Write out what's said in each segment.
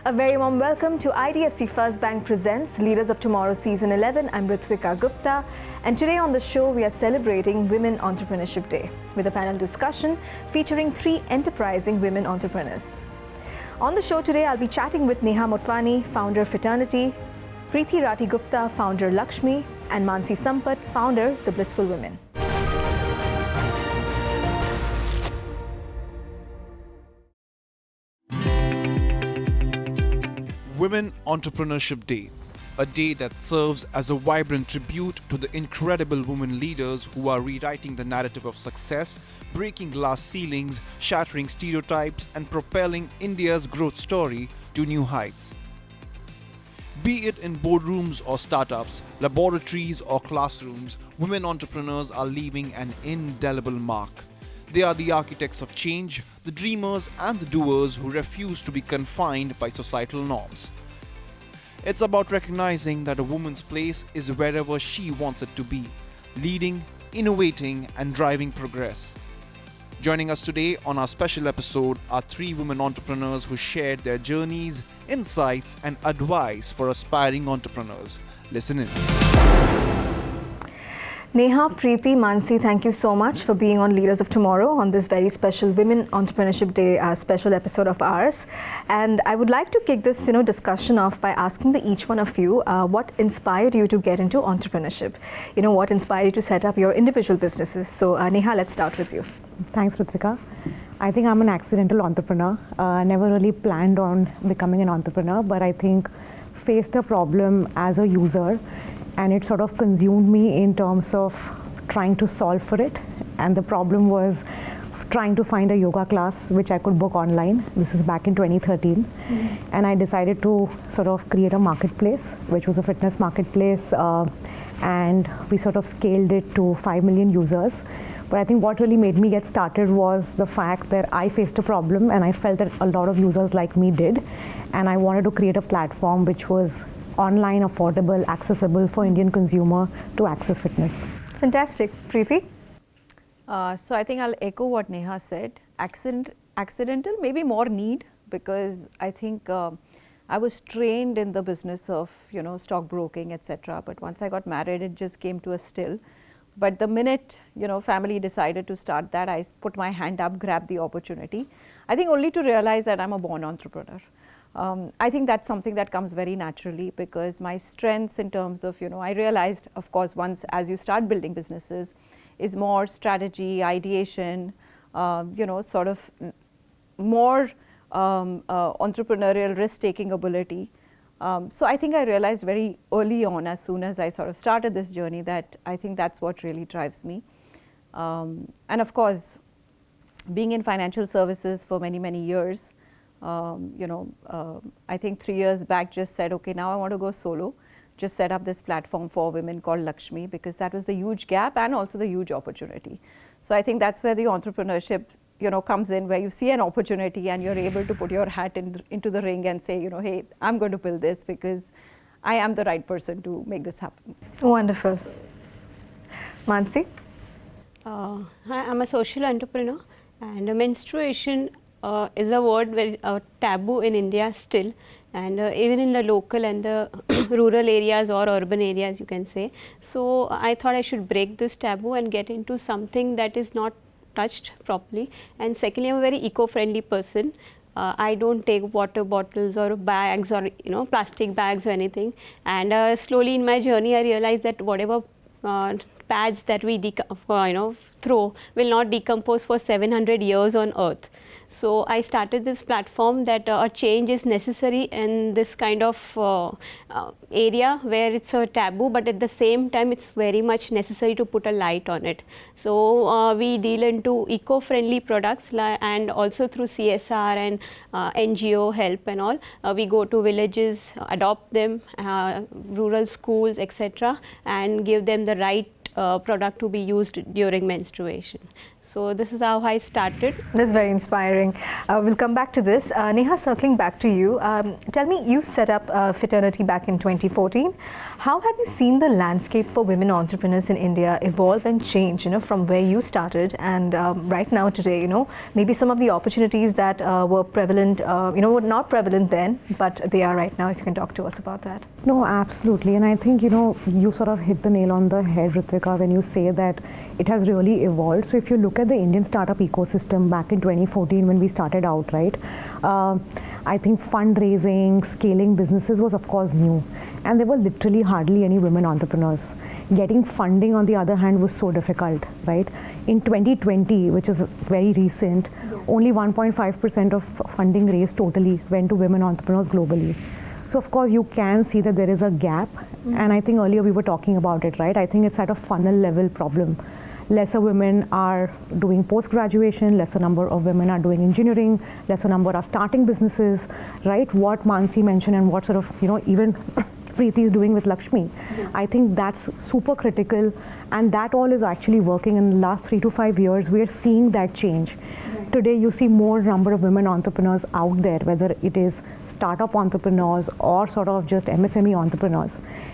A very warm welcome to IDFC First Bank presents Leaders of Tomorrow Season 11. I'm Ritwika Gupta, and today on the show we are celebrating Women Entrepreneurship Day with a panel discussion featuring 3 enterprising women entrepreneurs. On the show today, I'll be chatting with Neha Motwani, founder Fitternity, Priti Rathi Gupta, founder LXME, and Mansi Sampat, founder the Blissful Women. Women Entrepreneurship Day, a day that serves as a vibrant tribute to the incredible women leaders who are rewriting the narrative of success, breaking glass ceilings, shattering stereotypes, and propelling India's growth story to new heights. Be it in boardrooms or startups, laboratories or classrooms, women entrepreneurs are leaving an indelible mark. They are the architects of change, the dreamers and the doers who refuse to be confined by societal norms. It's about recognizing that a woman's place is wherever she wants it to be, leading, innovating, and driving progress. Joining us today on our special episode are 3 women entrepreneurs who shared their journeys, insights, and advice for aspiring entrepreneurs. Listen in. Neha, Priti, Mansi, thank you so much for being on Leaders of Tomorrow on this very special Women Entrepreneurship Day special episode of ours. And I would like to kick this discussion off by asking each one of you what inspired you to get into entrepreneurship? What inspired you to set up your individual businesses? So Neha, let's start with you. Thanks, Ritvika. I think I'm an accidental entrepreneur. I never really planned on becoming an entrepreneur, but I think faced a problem as a user, and it sort of consumed me in terms of trying to solve for it. And the problem was trying to find a yoga class which I could book online. This is back in 2013. And I decided to sort of create a marketplace, which was a fitness marketplace, and we sort of scaled it to 5 million users. But I think what really made me get started was the fact that I faced a problem and I felt that a lot of users like me did. And I wanted to create a platform which was online, affordable, accessible for Indian consumer to access fitness. Fantastic. Priti? So I think I'll echo what Neha said. Accidental, maybe more need, because I think I was trained in the business of stockbroking, etc. But once I got married, it just came to a still. But the minute family decided to start that, I put my hand up, grabbed the opportunity. I think only to realize that I'm a born entrepreneur. I think that's something that comes very naturally, because my strengths in terms of, I realized, of course, once as you start building businesses, is more strategy, ideation, sort of more entrepreneurial risk-taking ability. So I think I realized very early on, as soon as I sort of started this journey, that I think that's what really drives me. And of course, being in financial services for many, many years, I think 3 years back just said, okay, now I want to go solo, just set up this platform for women called LXME, because that was the huge gap and also the huge opportunity. So I think that's where the entrepreneurship comes in, where you see an opportunity and you're able to put your hat into the ring and say, hey, I'm going to build this because I am the right person to make this happen. Wonderful. Mansi? Hi, I'm a social entrepreneur, and menstruation is a word very taboo in India still, and even in the local and the rural areas or urban areas, you can say. So I thought I should break this taboo and get into something that is not touched properly. And secondly, I'm a very eco-friendly person. I don't take water bottles or bags or plastic bags or anything. And slowly in my journey, I realized that whatever pads that we throw will not decompose for 700 years on Earth. So I started this platform that a change is necessary in this kind of area where it's a taboo, but at the same time it's very much necessary to put a light on it. So we deal into eco-friendly products, and also through CSR and NGO help and all. We go to villages, adopt them, rural schools, etc., and give them the right product to be used during menstruation. So this is how I started. That's very inspiring. We'll come back to this. Neha, circling back to you, tell me, you set up Fitternity back in 2014. How have you seen the landscape for women entrepreneurs in India evolve and change, from where you started and right now today, maybe some of the opportunities that were prevalent, were not prevalent then, but they are right now, if you can talk to us about that. No, absolutely. And I think, you sort of hit the nail on the head, Ritwika, when you say that it has really evolved. So if you look at the Indian startup ecosystem back in 2014 when we started out, right? I think fundraising, scaling businesses was of course new. And there were literally hardly any women entrepreneurs. Getting funding, on the other hand, was so difficult, right? In 2020, which is very recent, only 1.5% of funding raised totally went to women entrepreneurs globally. So of course you can see that there is a gap, and I think earlier we were talking about it, right? I think it's at a funnel level problem. Lesser women are doing post-graduation, lesser number of women are doing engineering, lesser number are starting businesses, right? What Mansi mentioned and what sort of, even Priti is doing with Lakshmi. I think that's super critical, and that all is actually working. In the last 3 to 5 years, we are seeing that change. Today you see more number of women entrepreneurs out there, whether it is startup entrepreneurs or sort of just MSME entrepreneurs.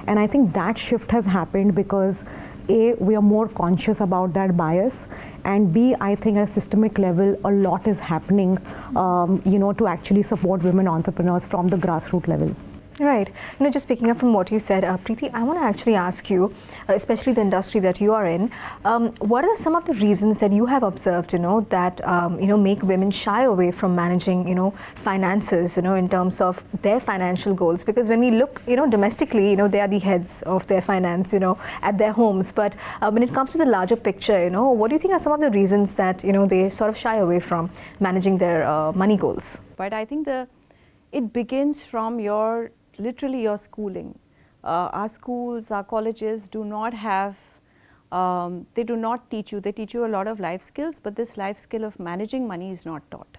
And I think that shift has happened because A, we are more conscious about that bias, and B, I think at a systemic level, a lot is happening, to actually support women entrepreneurs from the grassroots level. Right. Just picking up from what you said, Priti, I want to actually ask you, especially the industry that you are in, what are some of the reasons that you have observed, that, make women shy away from managing, finances, in terms of their financial goals? Because when we look, domestically, they are the heads of their finance, at their homes. But when it comes to the larger picture, what do you think are some of the reasons that, they sort of shy away from managing their money goals? But I think it begins from literally your schooling. Our schools, our colleges do not have, they do not teach you. They teach you a lot of life skills, but this life skill of managing money is not taught.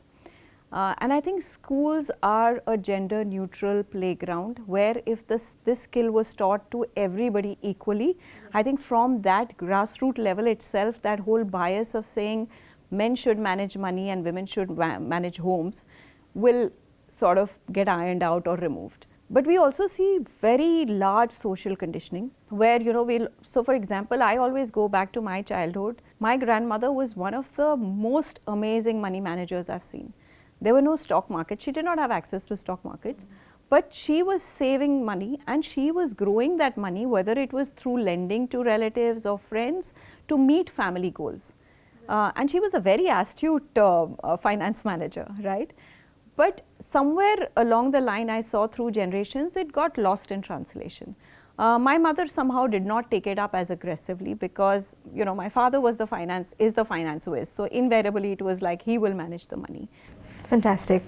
And I think schools are a gender neutral playground where if this skill was taught to everybody equally, I think from that grassroots level itself, that whole bias of saying men should manage money and women should manage homes will sort of get ironed out or removed. But we also see very large social conditioning where, so for example, I always go back to my childhood. My grandmother was one of the most amazing money managers I've seen. There were no stock markets. She did not have access to stock markets, but she was saving money and she was growing that money, whether it was through lending to relatives or friends to meet family goals. And she was a very astute finance manager, right? But somewhere along the line, I saw through generations, it got lost in translation. My mother somehow did not take it up as aggressively because, my father is the finance whiz. So invariably, it was like he will manage the money. Fantastic.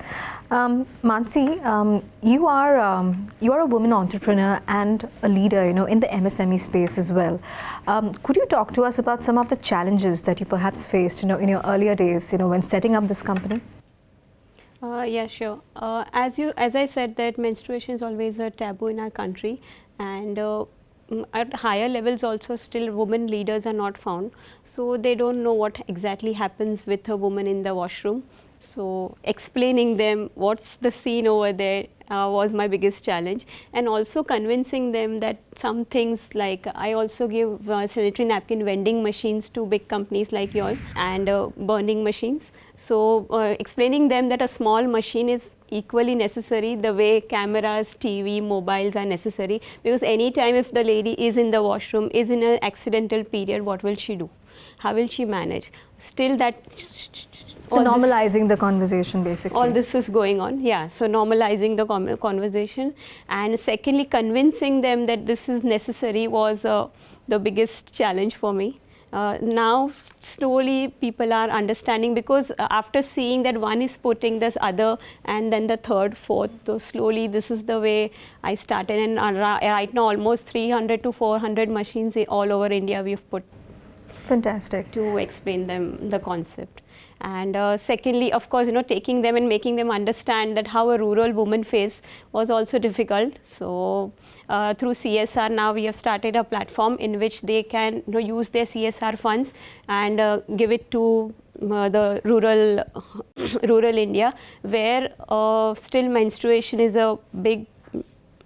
Mansi, you are a woman entrepreneur and a leader, in the MSME space as well. Could you talk to us about some of the challenges that you perhaps faced, in your earlier days, when setting up this company? Yeah, sure. As I said, that menstruation is always a taboo in our country, and at higher levels also still women leaders are not found. So they don't know what exactly happens with a woman in the washroom. So explaining them what's the scene over there was my biggest challenge, and also convincing them that some things, like I also give sanitary napkin vending machines to big companies like yours and burning machines. So explaining them that a small machine is equally necessary the way cameras, TV, mobiles are necessary, because anytime if the lady is in the washroom, is in an accidental period, what will she do? How will she manage? Still that normalizing the conversation, basically. All this is going on, yeah. So normalizing the conversation, and secondly convincing them that this is necessary was the biggest challenge for me. Now slowly people are understanding, because after seeing that one is putting this other and then the third, fourth, so slowly this is the way I started, and right now almost 300 to 400 machines all over India we've put. Fantastic. To explain them the concept. And secondly, of course, taking them and making them understand that how a rural woman face was also difficult. So through CSR now we have started a platform in which they can use their CSR funds and give it to the rural India, where still menstruation is a big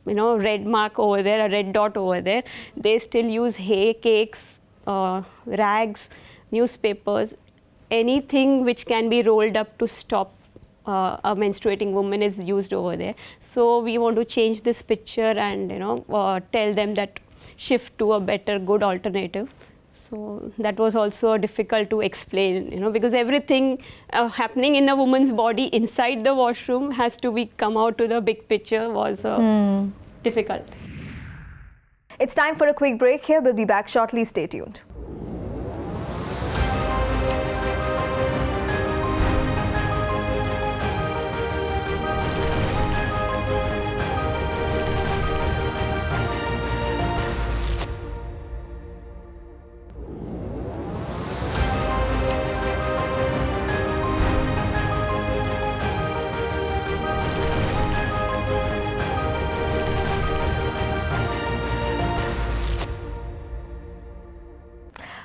red mark over there, a red dot over there. They still use hay, cakes, rags, newspapers, anything which can be rolled up to stop a menstruating woman is used over there. So we want to change this picture and tell them that shift to a better, good alternative. So that was also difficult to explain, because everything happening in a woman's body inside the washroom has to be come out to the big picture was difficult. It's time for a quick break here. We'll be back shortly. Stay tuned.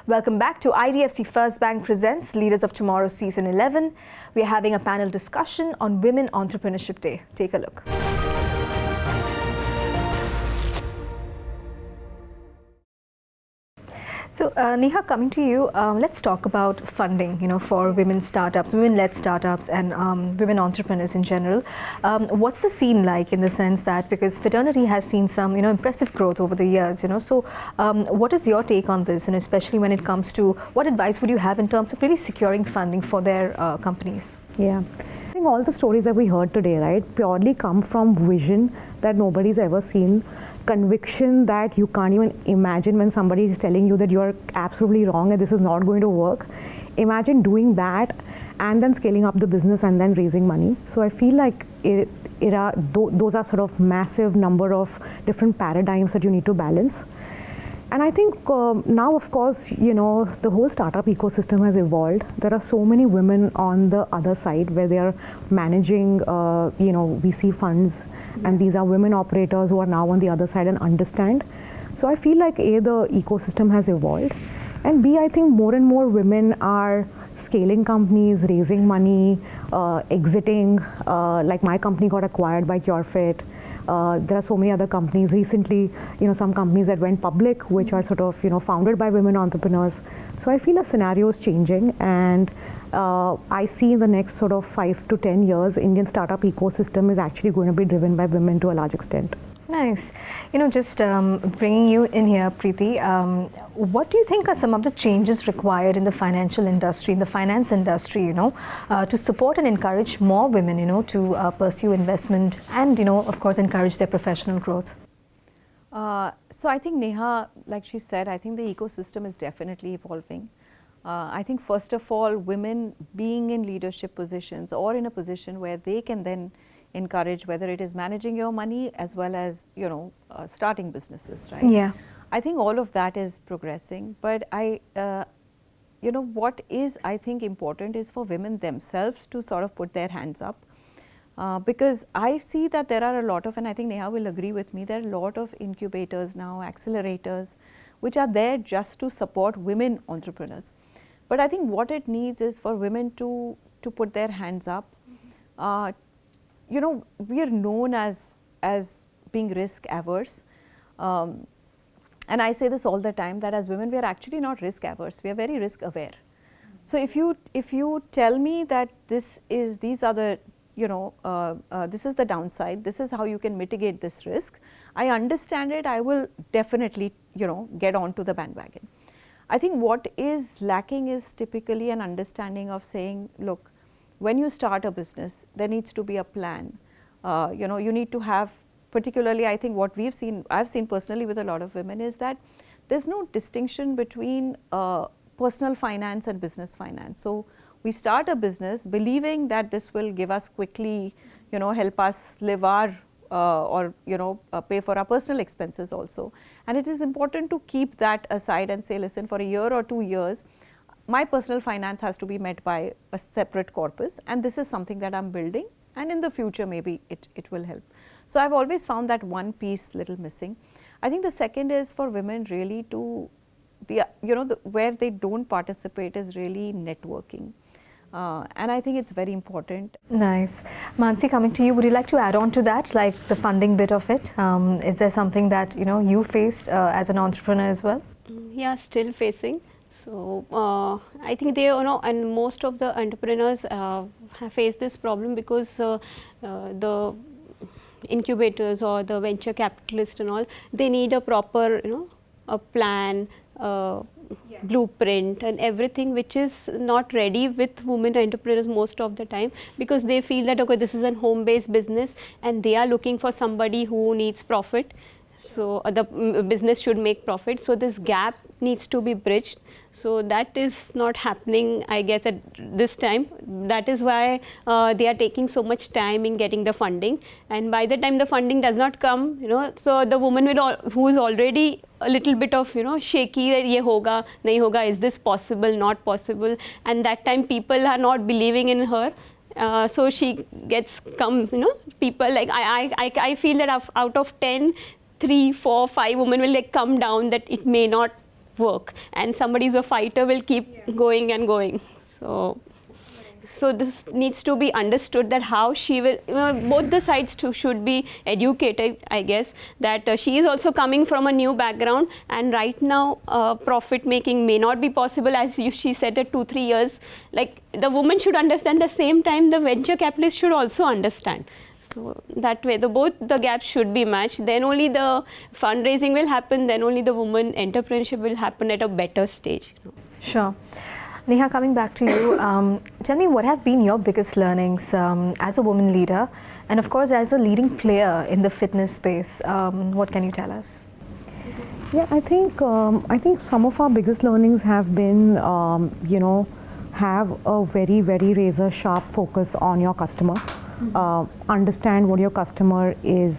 Welcome back to IDFC First Bank presents Leaders of Tomorrow Season 11. We are having a panel discussion on Women Entrepreneurship Day. Take a look. So, Neha, coming to you, let's talk about funding, for women startups, women-led startups and women entrepreneurs in general. What's the scene like in the sense that, because Fitternity has seen some, impressive growth over the years, so what is your take on this, and especially when it comes to what advice would you have in terms of really securing funding for their companies? Yeah. I think all the stories that we heard today, right, purely come from vision that nobody's ever seen, conviction that you can't even imagine when somebody is telling you that you're absolutely wrong and this is not going to work. Imagine doing that and then scaling up the business and then raising money. So I feel like those are sort of massive number of different paradigms that you need to balance. And I think now, of course, the whole startup ecosystem has evolved. There are so many women on the other side where they are managing, VC funds. And these are women operators who are now on the other side and understand. So I feel like A, the ecosystem has evolved. And B, I think more and more women are scaling companies, raising money, exiting. Like my company got acquired by CureFit. There are so many other companies recently, some companies that went public, which are sort of, founded by women entrepreneurs. So I feel a scenario is changing, and I see in the next sort of 5 to 10 years, Indian startup ecosystem is actually going to be driven by women to a large extent. Nice. Just bringing you in here, Priti, what do you think are some of the changes required in the financial industry, in the finance industry, to support and encourage more women, to pursue investment and, of course, encourage their professional growth? So I think Neha, like she said, I think the ecosystem is definitely evolving. I think first of all, women being in leadership positions or in a position where they can then encourage, whether it is managing your money as well as, starting businesses, right? Yeah. I think all of that is progressing, but what is, I think, important is for women themselves to sort of put their hands up. Because I see that there are a lot of, and I think Neha will agree with me, there are a lot of incubators now, accelerators, which are there just to support women entrepreneurs. But I think what it needs is for women to put their hands up. We are known as being risk averse. And I say this all the time, that as women, we are actually not risk averse, we are very risk aware. So if you tell me that this is the downside, this is how you can mitigate this risk, I understand it, I will definitely, get onto the bandwagon. I think what is lacking is typically an understanding of saying, look, when you start a business, there needs to be a plan. You need to have, particularly I think what I've seen personally with a lot of women is that there's no distinction between personal finance and business finance. So we start a business believing that this will give us quickly, help us live our pay for our personal expenses also. And it is important to keep that aside and say, listen, for a year or 2 years, my personal finance has to be met by a separate corpus, and this is something that I'm building, and in the future maybe it will help. So I've always found that one piece little missing. I think the second is for women really to, where they don't participate is really networking. And I think it's very important. Nice. Mansi, coming to you, would you like to add on to that, like the funding bit of it? Is there something that you faced as an entrepreneur as well? Yeah, still facing. So I think they, and most of the entrepreneurs have faced this problem because the incubators or the venture capitalists and all, they need a proper, a plan, blueprint and everything, which is not ready with women entrepreneurs most of the time, because they feel that, okay, this is a home-based business and they are looking for somebody who needs profit. So the business should make profit. So this gap needs to be bridged. So that is not happening, I guess, at this time. That is why they are taking so much time in getting the funding. And by the time the funding does not come, so the woman who is already a little bit of, shaky that ye hoga, nahi hoga, is this possible, not possible. And that time people are not believing in her. So she gets people like, I feel that out of 10, 3, 4, 5 women will come down that it may not work, and somebody who's a fighter will keep going and going. So this needs to be understood, that how she will, both the sides should be educated, I guess, that she is also coming from a new background, and right now profit making may not be possible, as she said, at 2-3 years. Like, the woman should understand, the same time the venture capitalist should also understand. So that way, both the gaps should be matched. Then only the fundraising will happen. Then only the women entrepreneurship will happen at a better stage. Sure. Neha, coming back to you, tell me, what have been your biggest learnings as a woman leader, and of course as a leading player in the fitness space? What can you tell us? Yeah, I think some of our biggest learnings have been, have a very, very razor sharp focus on your customer. Understand what your customer is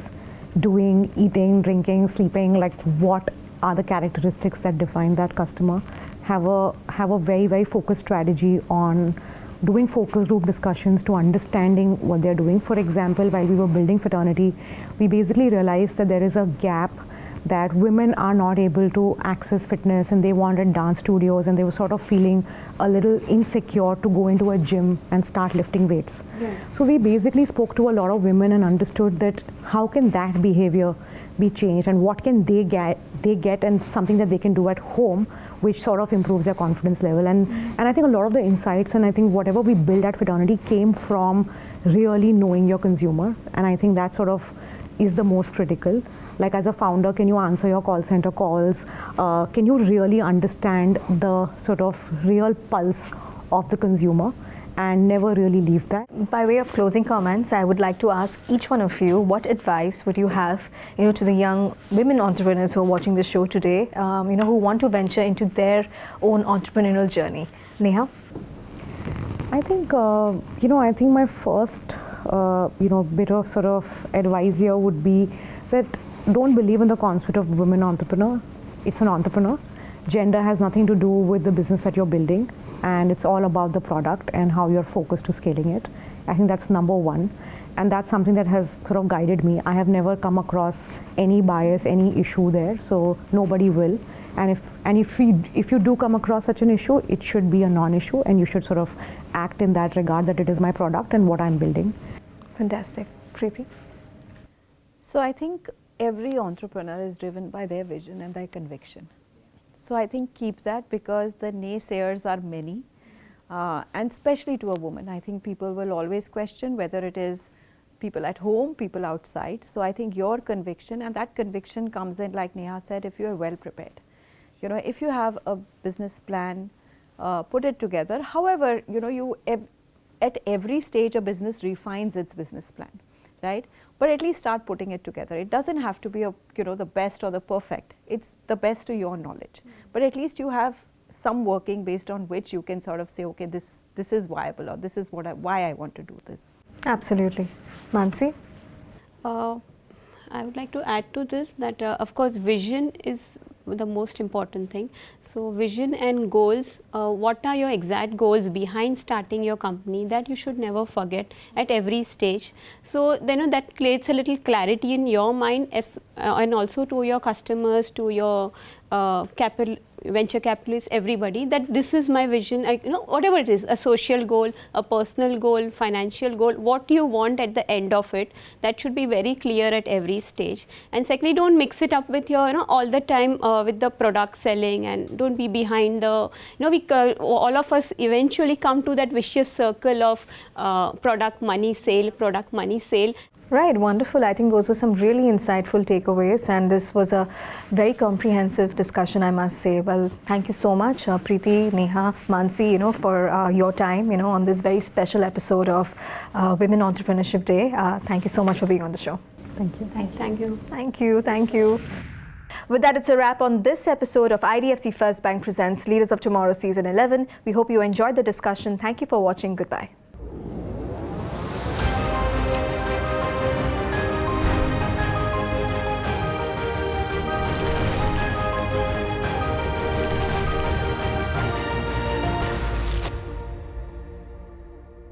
doing, eating, drinking, sleeping, like what are the characteristics that define that customer. Have a very, very focused strategy on doing focus group discussions to understanding what they're doing. For example, while we were building Fitternity, we basically realized that there is a gap, that women are not able to access fitness, and they wanted dance studios, and they were sort of feeling a little insecure to go into a gym and start lifting weights. Yeah. So we basically spoke to a lot of women and understood that how can that behavior be changed, and what can they get and something that they can do at home which sort of improves their confidence level. And I think a lot of the insights, and I think whatever we built at Fitternity came from really knowing your consumer, and I think that sort of is the most critical. Like, as a founder, can you answer your call center calls? Can you really understand the sort of real pulse of the consumer and never really leave that? By way of closing comments, I would like to ask each one of you, what advice would you have, to the young women entrepreneurs who are watching this show today, who want to venture into their own entrepreneurial journey? Neha? I think, I think my first, bit of sort of advice here would be that don't believe in the concept of women entrepreneur. It's an entrepreneur. Gender has nothing to do with the business that you're building, and it's all about the product and how you're focused to scaling it. I think that's number one, and that's something that has sort of guided me. I have never come across any bias, any issue there, so nobody will. And if you do come across such an issue, it should be a non-issue, and you should sort of act in that regard, that it is my product and what I'm building. Fantastic. Priti? So I think every entrepreneur is driven by their vision and their conviction. So I think keep that, because the naysayers are many, and especially to a woman. I think people will always question whether it is people at home, people outside. So I think your conviction, and that conviction comes in, like Neha said, if you are well prepared. If you have a business plan, put it together. However, at every stage a business refines its business plan, right? But at least start putting it together. It doesn't have to be the best or the perfect. It's the best to your knowledge. But at least you have some working based on which you can sort of say, okay, this is viable, or this is why I want to do this. Absolutely. Mansi? I would like to add to this that, of course, vision is the most important thing. So vision and goals, what are your exact goals behind starting your company, that you should never forget at every stage. So then that creates a little clarity in your mind as, and also to your customers, to your venture capitalists, everybody, that this is my vision. Whatever it is, a social goal, a personal goal, financial goal, what you want at the end of it, that should be very clear at every stage. And secondly, don't mix it up with your, all the time with the product selling, and don't be behind the, all of us eventually come to that vicious circle of product, money, sale, product, money, sale. Right, wonderful. I think those were some really insightful takeaways, and this was a very comprehensive discussion, I must say. Well, thank you so much, Priti, Neha, Mansi, for your time, on this very special episode of Women Entrepreneurship Day. Thank you so much for being on the show. Thank you. Thank you. Thank you. Thank you. With that, it's a wrap on this episode of IDFC First Bank Presents Leaders of Tomorrow Season 11. We hope you enjoyed the discussion. Thank you for watching. Goodbye.